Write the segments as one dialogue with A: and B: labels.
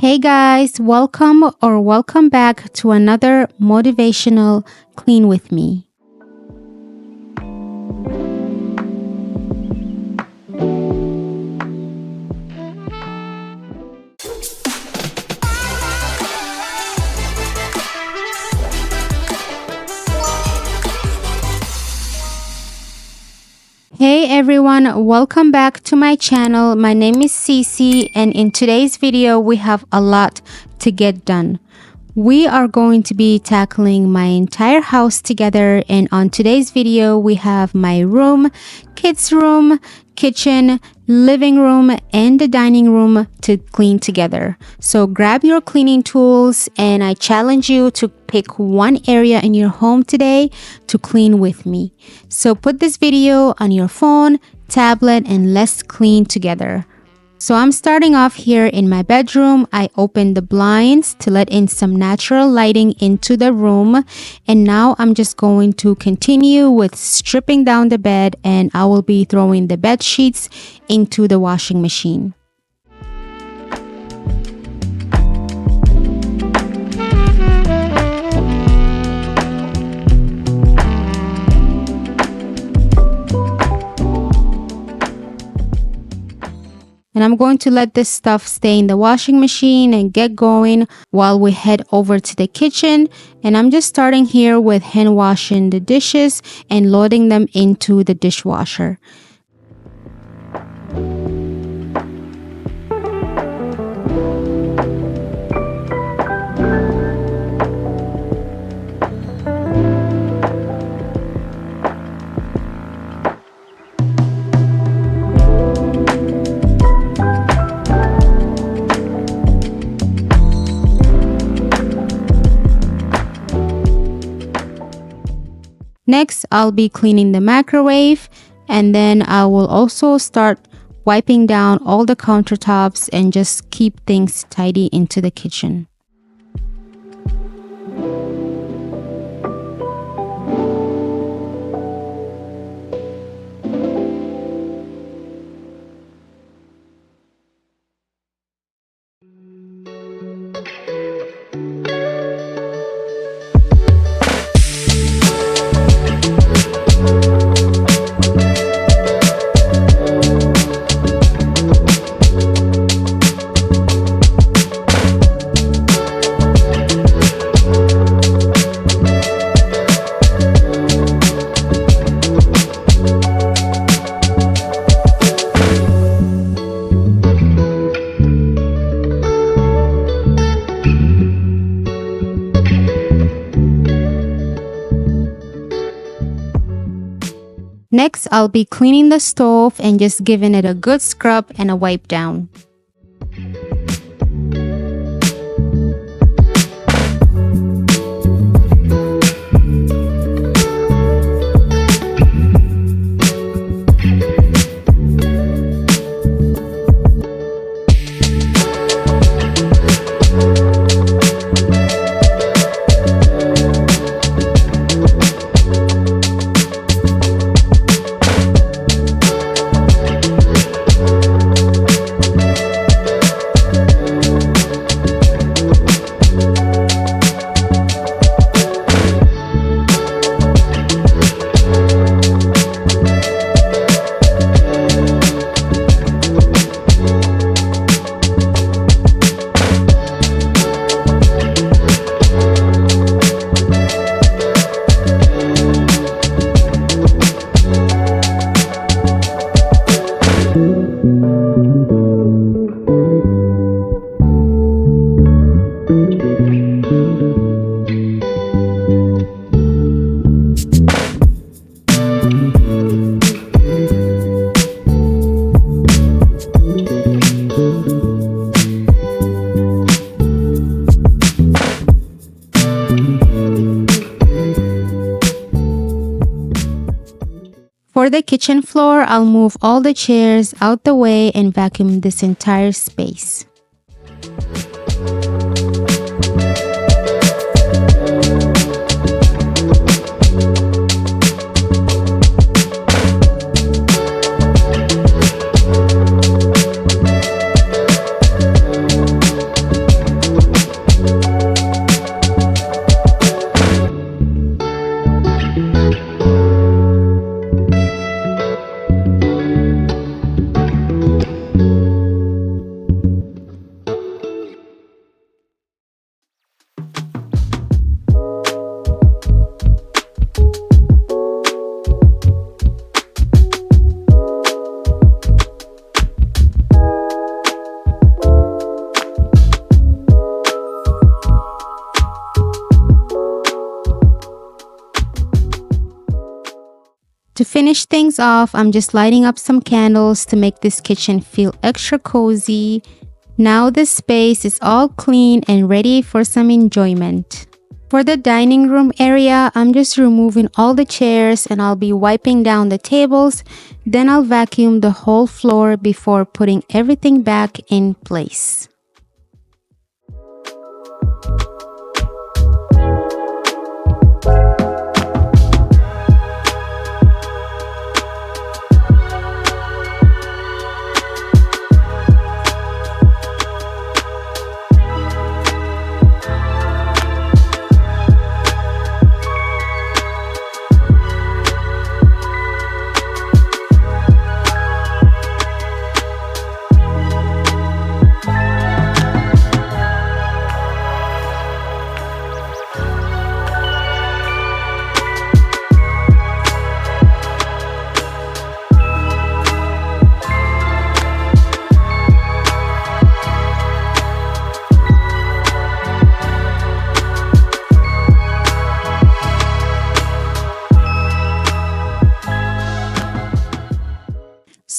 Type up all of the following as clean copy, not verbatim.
A: Hey guys, welcome back to another motivational Clean with Me. Hey everyone, welcome back to my channel. My name is Cece, and in today's video we have a lot to get done. We are going to be tackling my entire house together, and on today's video we have my room, kids room, kitchen, living room, and the dining room to clean together. So grab your cleaning tools and I challenge you to pick one area in your home today to clean with me. So put this video on your phone, tablet, and let's clean together. So I'm starting off here in my bedroom. I opened the blinds to let in some natural lighting into the room. And now I'm just going to continue with stripping down the bed, and I will be throwing the bed sheets into the washing machine. And I'm going to let this stuff stay in the washing machine and get going while we head over to the kitchen. And I'm just starting here with hand washing the dishes and loading them into the dishwasher. Next, I'll be cleaning the microwave, and then I will also start wiping down all the countertops and just keep things tidy into the kitchen. Next, I'll be cleaning the stove and just giving it a good scrub and a wipe down. For the kitchen floor, I'll move all the chairs out the way and vacuum this entire space. To finish things off, I'm just lighting up some candles to make this kitchen feel extra cozy. Now the space is all clean and ready for some enjoyment. For the dining room area, I'm just removing all the chairs and I'll be wiping down the tables. Then I'll vacuum the whole floor before putting everything back in place.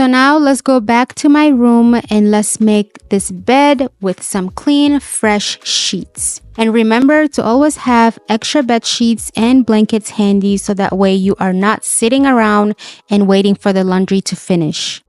A: So now let's go back to my room and let's make this bed with some clean, fresh sheets. And remember to always have extra bed sheets and blankets handy so that way you are not sitting around and waiting for the laundry to finish.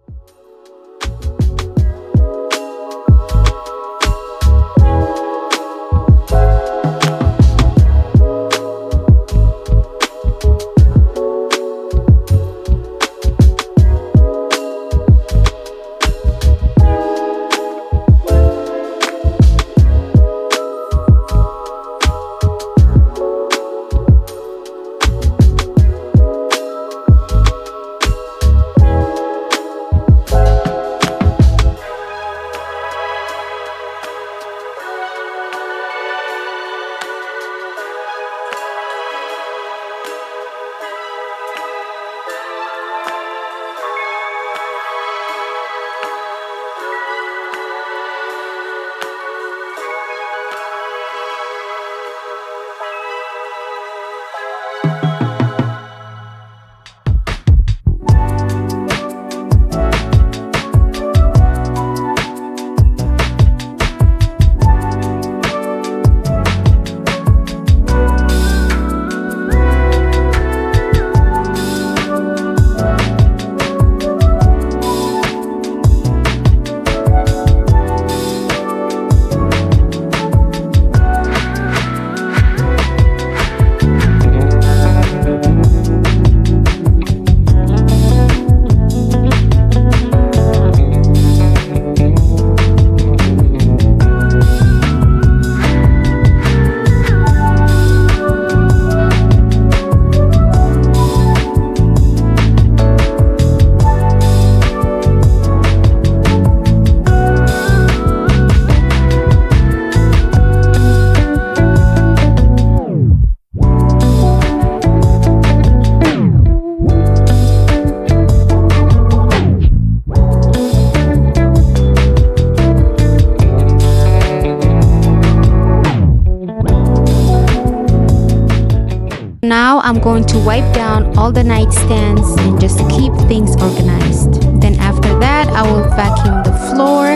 A: Now I'm going to wipe down all the nightstands and just keep things organized. Then after that, I will vacuum the floor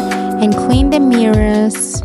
A: and clean the mirrors.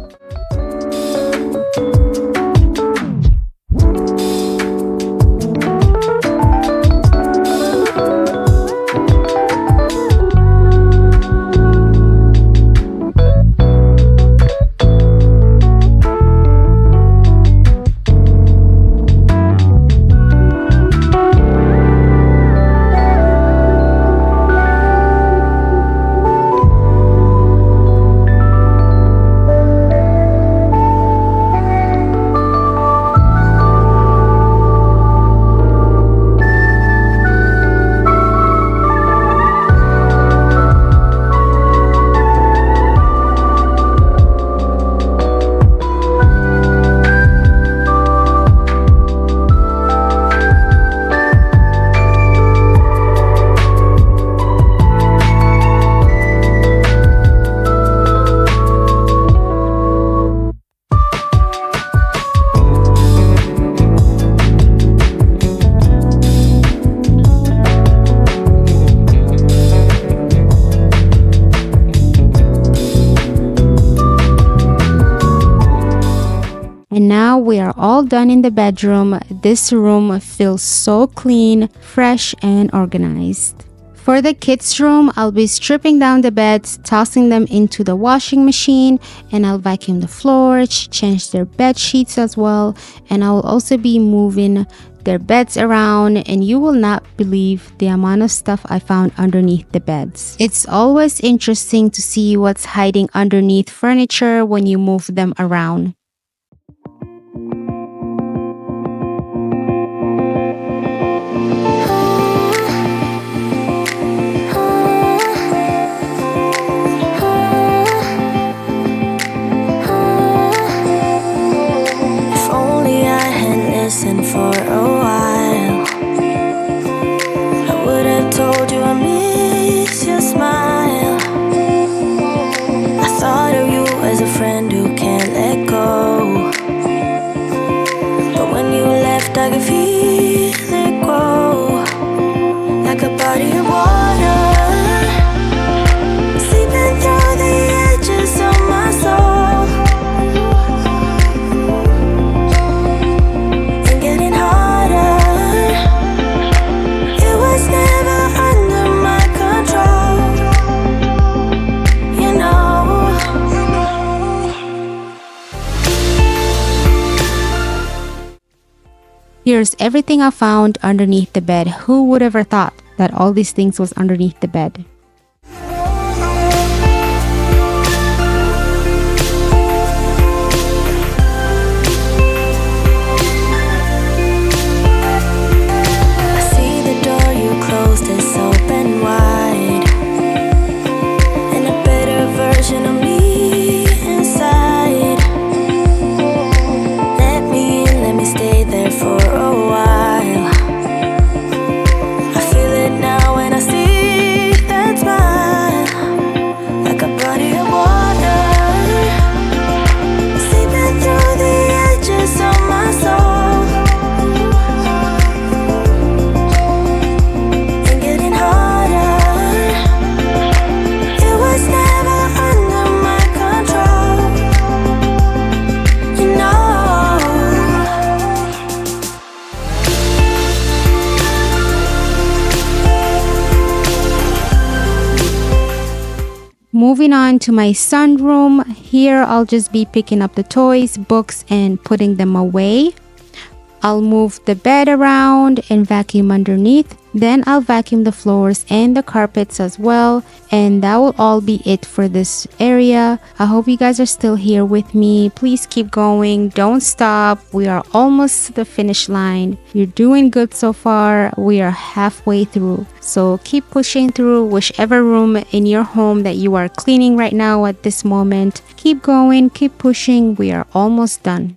A: And now we are all done in the bedroom. This room feels so clean, fresh, and organized. For the kids' room, I'll be stripping down the beds, tossing them into the washing machine, and I'll vacuum the floors, change their bed sheets as well, and I will also be moving their beds around, and you will not believe the amount of stuff I found underneath the beds. It's always interesting to see what's hiding underneath furniture when you move them around.
B: For a while, I would have told you I miss your smile. I thought of you as a friend who can't let go, but when you left I could feel it grow, like a body of water, seeping through the edges of my soul.
A: Here's everything I found underneath the bed. Who would ever thought that all these things was underneath the bed?
B: I see the door you closed is open wide, and a better version of me inside. Let me stay there for a while. I feel it now when I see that smile, like a body of water, seeping through the edges of my soul, and getting harder. It was never under my control, you know.
A: Moving on to my sunroom. Here I'll just be picking up the toys, books, and putting them away. I'll move the bed around and vacuum underneath. Then I'll vacuum the floors and the carpets as well. And that will all be it for this area. I hope you guys are still here with me. Please keep going. Don't stop. We are almost to the finish line. You're doing good so far. We are halfway through. So keep pushing through whichever room in your home that you are cleaning right now at this moment. Keep going. Keep pushing. We are almost done.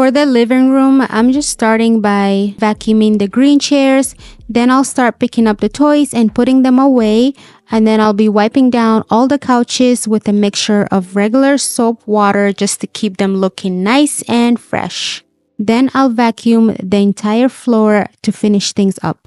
A: For the living room, I'm just starting by vacuuming the green chairs. Then I'll start picking up the toys and putting them away. And then I'll be wiping down all the couches with a mixture of regular soap water just to keep them looking nice and fresh. Then I'll vacuum the entire floor to finish things up.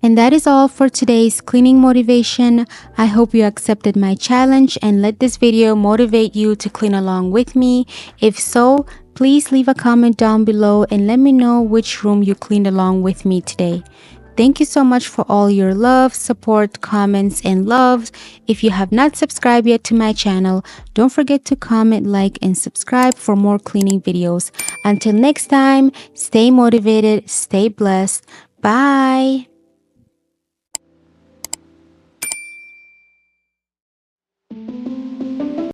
A: And that is all for today's cleaning motivation. I hope you accepted my challenge and let this video motivate you to clean along with me. If so, please leave a comment down below and let me know which room you cleaned along with me today. Thank you so much for all your love, support, comments, and loves. If you have not subscribed yet to my channel, don't forget to comment, like, and subscribe for more cleaning videos. Until next time, stay motivated, stay blessed. Bye!